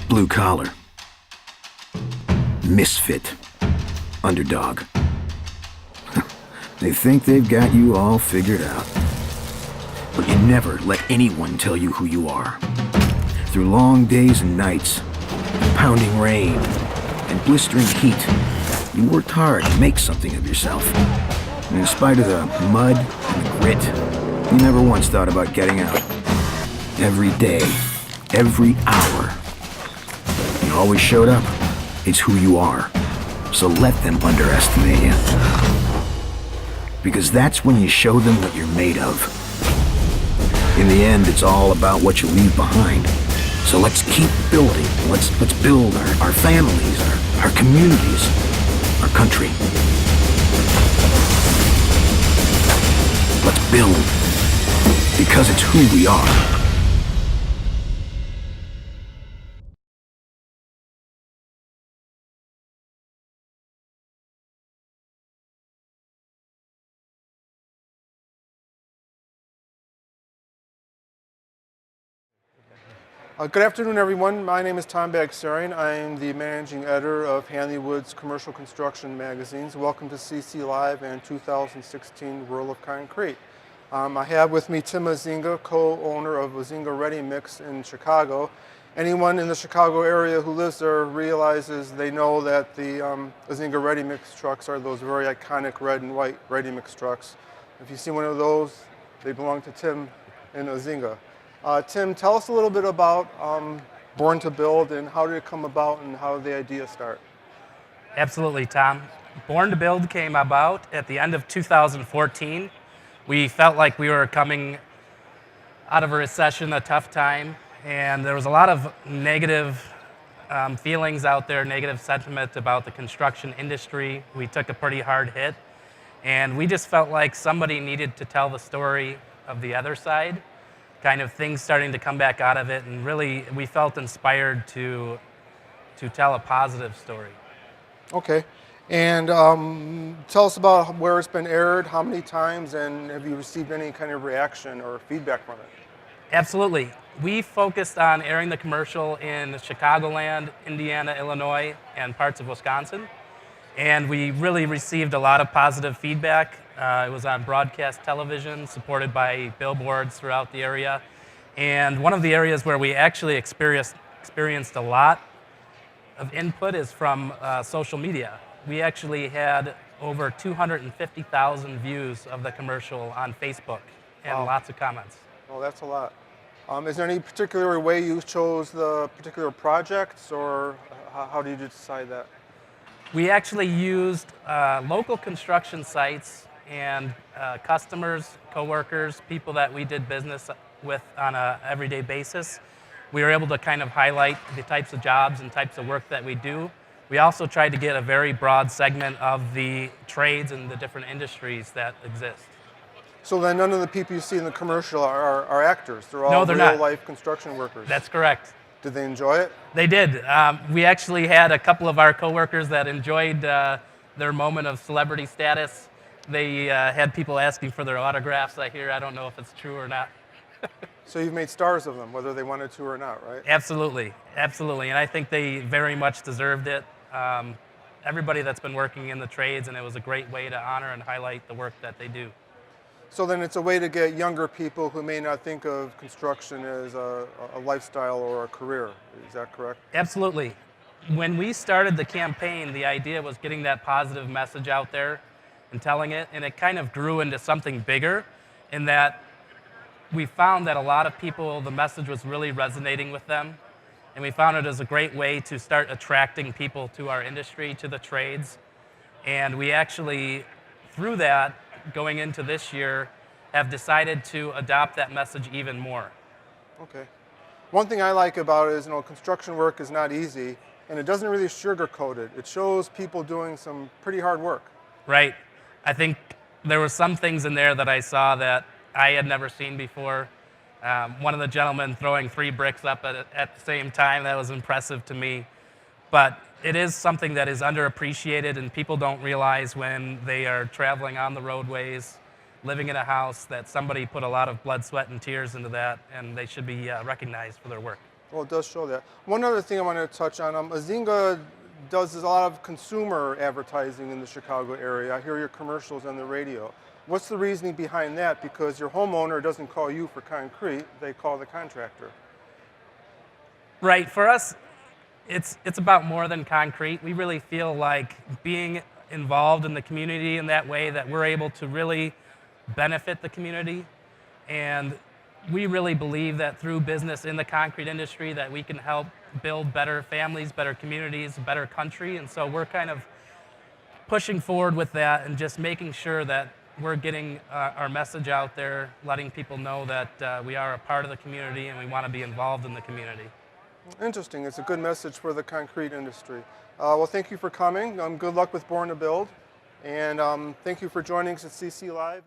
Blue collar. Misfit. Underdog. They think they've got you all figured out. But you never let anyone tell you who you are. Through long days and nights, pounding rain, and blistering heat, you worked hard to make something of yourself. And in spite of the mud and the grit, you never once thought about getting out. Every day, every hour, you always showed up. It's who you are. So let them underestimate you. Because that's when you show them what you're made of. In the end, it's all about what you leave behind. So let's keep building. Let's build our families, our communities, our country. Let's build. Because it's who we are. Good afternoon, everyone. My name is Tom Bagsarian. I am the managing editor of Hanley Wood's Commercial Construction magazines. Welcome to CC Live and 2016 World of Concrete. I have with me Tim Ozinga, co-owner of Ozinga Ready Mix in Chicago. Anyone in the Chicago area who lives there realizes they know that the Ozinga Ready Mix trucks are those very iconic red and white Ready Mix trucks. If you see one of those, they belong to Tim and Ozinga. Tim, tell us a little bit about Born to Build and how did it come about and how did the idea start? Absolutely, Tom. Born to Build came about at the end of 2014. We felt like we were coming out of a recession, a tough time, and there was a lot of negative feelings out there, negative sentiment about the construction industry. We took a pretty hard hit, and we just felt like somebody needed to tell the story of the other side, kind of things starting to come back out of it, and really we felt inspired to tell a positive story. Okay, and tell us about where it's been aired, how many times, and have you received any kind of reaction or feedback from it? Absolutely. We focused on airing the commercial in Chicagoland, Indiana, Illinois, and parts of Wisconsin. And we really received a lot of positive feedback. It was on broadcast television, supported by billboards throughout the area. And one of the areas where we actually experienced a lot of input is from social media. We actually had over 250,000 views of the commercial on Facebook and lots of comments. Well, that's a lot. Is there any particular way you chose the particular projects, or how did you decide that? We actually used local construction sites and customers, coworkers, people that we did business with on an everyday basis. We were able to kind of highlight the types of jobs and types of work that we do. We also tried to get a very broad segment of the trades and the different industries that exist. So then none of the people you see in the commercial are actors. They're all No, they're not. real-life construction workers. That's correct. Did they enjoy it? They did. We actually had a couple of our coworkers that enjoyed their moment of celebrity status. They had people asking for their autographs, I hear. I don't know if it's true or not. So you've made stars of them, whether they wanted to or not, right? Absolutely, absolutely. And I think they very much deserved it. Everybody that's been working in the trades, and it was a great way to honor and highlight the work that they do. So then it's a way to get younger people who may not think of construction as a lifestyle or a career. Is that correct? Absolutely. When we started the campaign, the idea was getting that positive message out there and telling it, and it kind of grew into something bigger in that we found that a lot of people, the message was really resonating with them, and we found it as a great way to start attracting people to our industry, to the trades. And we actually, through that, going into this year, have decided to adopt that message even more. Okay. One thing I like about it is, construction work is not easy, and it doesn't really sugarcoat it. It shows people doing some pretty hard work. Right. I think there were some things in there that I saw that I had never seen before. One of the gentlemen throwing 3 bricks up at the same time, that was impressive to me. But it is something that is underappreciated, and people don't realize when they are traveling on the roadways, living in a house, that somebody put a lot of blood, sweat, and tears into that, and they should be recognized for their work. Well, it does show that. One other thing I wanted to touch on, Ozinga does a lot of consumer advertising in the Chicago area. I hear your commercials on the radio. What's the reasoning behind that? Because your homeowner doesn't call you for concrete, they call the contractor. Right. For us, it's about more than concrete. We really feel like being involved in the community in that way that we're able to really benefit the community. And we really believe that through business in the concrete industry that we can help build better families, better communities, a better country. And so we're kind of pushing forward with that and just making sure that we're getting our message out there, letting people know that we are a part of the community and we want to be involved in the community. Interesting. It's a good message for the concrete industry. Well, thank you for coming. Good luck with Born to Build. And thank you for joining us at CC Live.